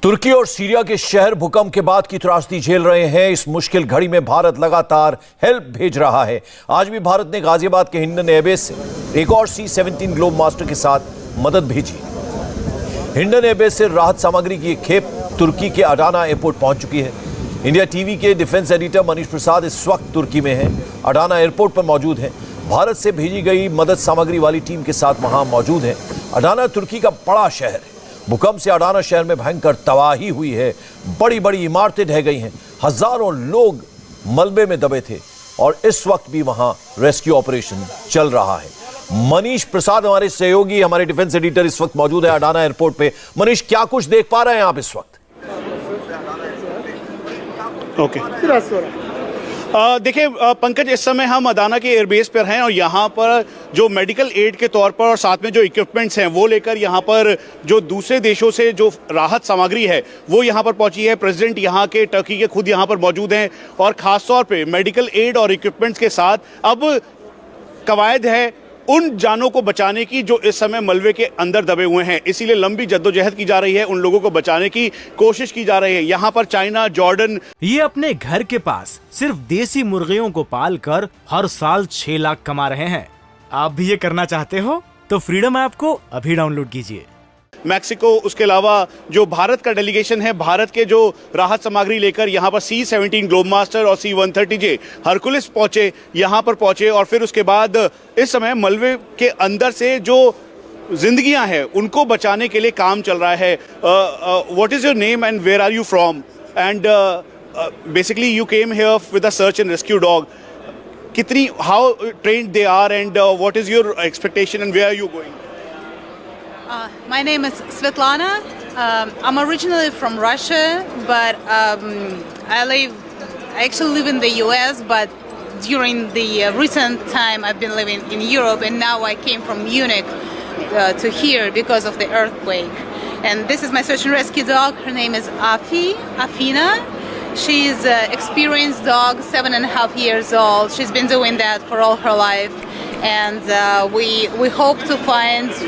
तुर्की और सीरिया के शहर भूकंप के बाद की त्रासदी झेल रहे हैं। इस मुश्किल घड़ी में भारत लगातार हेल्प भेज रहा है। आज भी भारत ने गाजियाबाद के हिंडन एयरबेस से एक और C-17 ग्लोब मास्टर के साथ मदद भेजी। हिंडन एयरबेस से राहत सामग्री की एक खेप तुर्की के अडाना एयरपोर्ट पहुंच चुकी है। इंडिया टीवी के डिफेंस एडिटर मनीष प्रसाद इस वक्त तुर्की में हैं, अडाना एयरपोर्ट पर मौजूद हैं। भारत से भेजी गई मदद सामग्री वाली टीम के साथ वहां मौजूद हैं। अडाना तुर्की का बड़ा शहर है। भूकंप से अडाना शहर में भयंकर तबाही हुई है। बड़ी बड़ी इमारतें ढह गई हैं। हजारों लोग मलबे में दबे थे और इस वक्त भी वहां रेस्क्यू ऑपरेशन चल रहा है। मनीष प्रसाद हमारे सहयोगी, हमारे डिफेंस एडिटर इस वक्त मौजूद है अडाना एयरपोर्ट पे। मनीष, क्या कुछ देख पा रहे हैं आप इस वक्त? ओके देखिए पंकज, इस समय हम अडाना के एयरबेस पर हैं और यहाँ पर जो मेडिकल एड के तौर पर और साथ में जो इक्विपमेंट्स हैं वो लेकर यहाँ पर जो दूसरे देशों से जो राहत सामग्री है वो यहाँ पर पहुँची है। प्रेसिडेंट यहाँ के टर्की के खुद यहाँ पर मौजूद हैं और ख़ास तौर पे मेडिकल एड और इक्विपमेंट्स के साथ अब कवायद है उन जानों को बचाने की जो इस समय मलबे के अंदर दबे हुए हैं। इसीलिए लंबी जद्दोजहद की जा रही है, उन लोगों को बचाने की कोशिश की जा रही है। यहाँ पर चाइना, जॉर्डन, ये अपने घर के पास सिर्फ देसी मुर्गियों को पाल कर हर साल 6 लाख कमा रहे हैं। आप भी ये करना चाहते हो तो फ्रीडम ऐप को अभी डाउनलोड कीजिए। मैक्सिको, उसके अलावा जो भारत का डेलीगेशन है, भारत के जो राहत सामग्री लेकर यहाँ पर C-17 ग्लोब मास्टर और C-130J हरकुलिस पहुंचे, यहाँ पर पहुंचे और फिर उसके बाद इस समय मलबे के अंदर से जो जिंदगियां हैं उनको बचाने के लिए काम चल रहा है। What is your name and where are you from? And basically you came here with a search and rescue dog. कितनी how trained they are and what is your expectation and where are you going? My name is Svetlana. I'm originally from Russia, but I actually live in the US, but during the recent time I've been living in Europe, and now I came from Munich to here because of the earthquake. And this is my search and rescue dog. Her name is Afina. She's an experienced dog, 7.5 years old. She's been doing that for all her life. And we hope to find,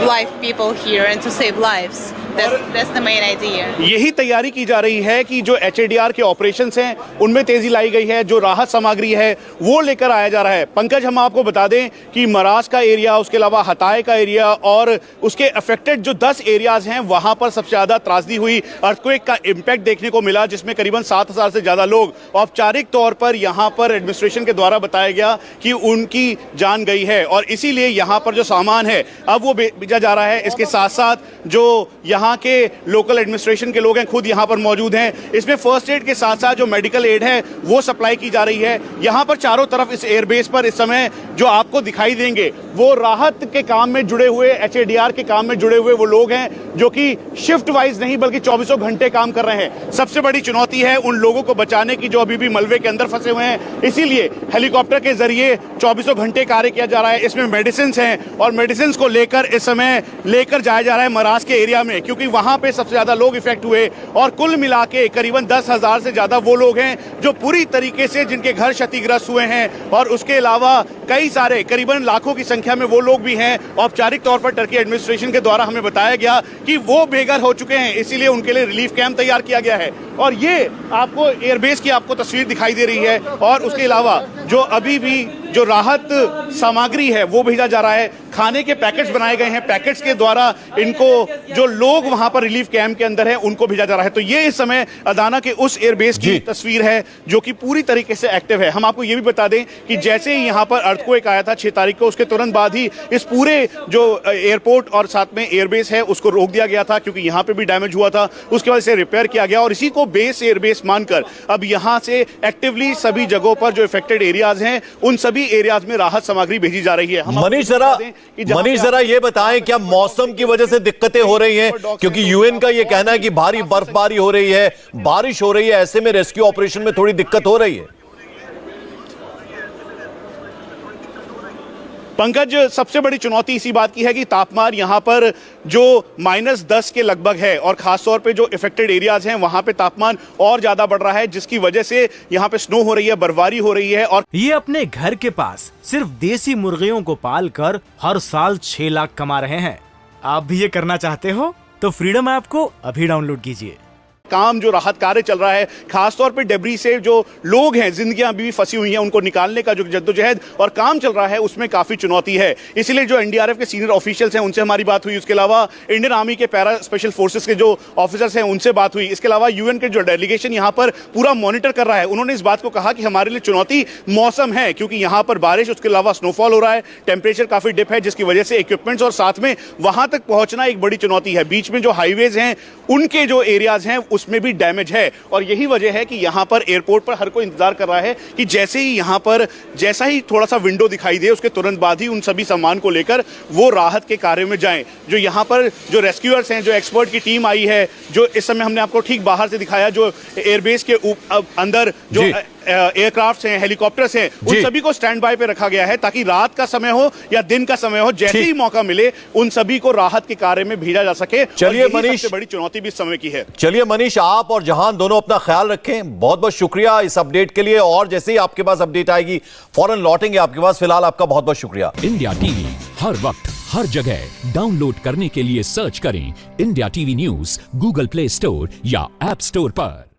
live people here and to save lives. That's the main idea. यही तैयारी की जा रही है कि जो HADR के operations हैं उनमें तेजी लाई गई है। जो राहत सामग्री है वो लेकर आया जा रहा है। पंकज, हम आपको बता दें कि मरास का एरिया, उसके अलावा हताए का एरिया और उसके अफेक्टेड जो 10 एरियाज हैं वहां पर सबसे ज्यादा त्रासदी हुई। अर्थक्वेक का इम्पैक्ट देखने को मिला जिसमें करीबन 7,000 से ज्यादा लोग औपचारिक तौर पर यहाँ पर एडमिनिस्ट्रेशन के द्वारा बताया गया कि उनकी जान गई है और इसीलिए यहाँ पर जो सामान है अब वो भेजा जा रहा है। इसके साथ साथ जो यहाँ के लोकल एडमिनिस्ट्रेशन के लोग हैं खुद यहाँ पर मौजूद हैं। इसमें फर्स्ट एड के साथ साथ जो मेडिकल एड है वो सप्लाई की जा रही है। यहाँ पर चारों तरफ इस एयरबेस पर इस समय जो आपको दिखाई देंगे वो राहत के काम में जुड़े हुए, HADR के काम में जुड़े हुए वो लोग हैं जो कि शिफ्ट वाइज नहीं बल्कि 24 घंटे काम कर रहे हैं। सबसे बड़ी चुनौती है उन लोगों को बचाने की जो अभी भी मलबे के अंदर फंसे हुए हैं। इसीलिए हेलीकॉप्टर के जरिए 24 घंटे कार्य किया जा रहा है। इसमें मेडिसिन हैं और मेडिसिन को लेकर इस समय लेकर जाया जा रहा है मरास के एरिया में, क्योंकि वहां पे सबसे ज्यादा लोग इफेक्ट हुए और कुल मिला के करीबन 10,000 से ज्यादा वो लोग हैं जो पूरी तरीके से जिनके घर क्षतिग्रस्त हुए हैं और उसके अलावा कई सारे करीबन लाखों की संख्या में वो लोग भी हैं। औपचारिक तौर पर टर्की एडमिनिस्ट्रेशन के द्वारा हमें बताया गया कि वो बेघर हो चुके हैं, इसीलिए उनके लिए रिलीफ कैंप तैयार किया गया है और ये आपको एयरबेस की आपको तस्वीर दिखाई दे रही है। और उसके अलावा जो अभी भी जो राहत सामग्री है वो भेजा जा रहा है। खाने के पैकेट्स बनाए गए हैं, पैकेट्स के द्वारा इनको जो लोग वहां पर रिलीफ कैंप के अंदर हैं उनको भेजा जा रहा है। तो ये इस समय अडाना के उस एयरबेस की तस्वीर है जो कि पूरी तरीके से एक्टिव है। हम आपको ये भी बता दें कि जैसे ही यहाँ पर अर्थक्वेक आया था 6 तारीख को, उसके तुरंत बाद ही इस पूरे जो एयरपोर्ट और साथ में एयरबेस है उसको रोक दिया गया था क्योंकि यहाँ पे भी डैमेज हुआ था। उसके वजह से रिपेयर किया गया और इसी को बेस एयरबेस मानकर अब यहाँ से एक्टिवली सभी जगहों पर जो इफेक्टेड एरियाज हैं उन सभी एरियाज में राहत सामग्री भेजी जा रही है। मनीष जरा ये बताएं, क्या मौसम की वजह से दिक्कतें हो रही हैं? क्योंकि यूएन का ये कहना है कि भारी बर्फबारी हो रही है, बारिश हो रही है, ऐसे में रेस्क्यू ऑपरेशन में थोड़ी दिक्कत हो रही है। पंकज, सबसे बड़ी चुनौती इसी बात की है कि तापमान यहाँ पर जो -10 के लगभग है और खासतौर पे जो इफेक्टेड एरियाज हैं वहाँ पे तापमान और ज्यादा बढ़ रहा है जिसकी वजह से यहाँ पे स्नो हो रही है, बर्फबारी हो रही है। और ये अपने घर के पास सिर्फ देसी मुर्गियों को पाल कर हर साल 6 लाख कमा रहे हैं। आप भी ये करना चाहते हो तो फ्रीडम ऐप को अभी डाउनलोड कीजिए। काम जो राहत कार्य चल रहा है, खासतौर पे डेब्री से जो लोग हैं, जिंदगियां अभी भी फंसी हुई हैं, उनको निकालने का जो जद्दोजहद और काम चल रहा है उसमें काफी चुनौती है। इसीलिए जो एनडीआरएफ के सीनियर ऑफिशियल्स हैं उनसे हमारी बात हुई, उसके अलावा इंडियन आर्मी के पैरा स्पेशल फोर्सेस के जो ऑफिसर्स हैं उनसे बात हुई, इसके अलावा यूएन के जो डेलीगेशन यहाँ पर पूरा मॉनिटर कर रहा है, उन्होंने इस बात को कहा कि हमारे लिए चुनौती मौसम है, क्योंकि यहाँ पर बारिश, उसके अलावा स्नोफॉल हो रहा है, टेम्परेचर काफी डिप है, जिसकी वजह से इक्विपमेंट्स और साथ में वहां तक पहुंचना एक बड़ी चुनौती है। बीच में जो हाईवेज हैं उनके जो एरियाज हैं उसमें भी डैमेज है, और यही वजह है कि यहां पर एयरपोर्ट पर हर कोई इंतजार कर रहा है कि जैसे ही यहां पर जैसा ही थोड़ा सा विंडो दिखाई दे उसके तुरंत बाद ही उन सभी सामान को लेकर वो राहत के कार्य में जाएं। जो यहां पर जो रेस्क्यूअर्स हैं, जो एक्सपर्ट की टीम आई है, जो इस समय हमने आपको ठीक बाहर से दिखाया, जो एयरबेस के अंदर जो एयरक्राफ्ट हैं, हेलीकॉप्टर्स हैं, उन सभी को स्टैंड बाय पे रखा गया है ताकि रात का समय हो या दिन का समय हो, जैसे ही मौका मिले उन सभी को राहत के कार्य में भेजा जा सके। चलिए मनीष, सबसे बड़ी चुनौती भी इस समय की है। चलिए मनीष, आप और जहान दोनों अपना ख्याल रखें। बहुत बहुत शुक्रिया इस अपडेट के लिए, और जैसे ही आपके पास अपडेट आएगी फौरन लौटेंगे आपके पास। फिलहाल आपका बहुत बहुत शुक्रिया। इंडिया टीवी हर वक्त हर जगह डाउनलोड करने के लिए सर्च करें India TV news Google play store या ऐप स्टोर पर।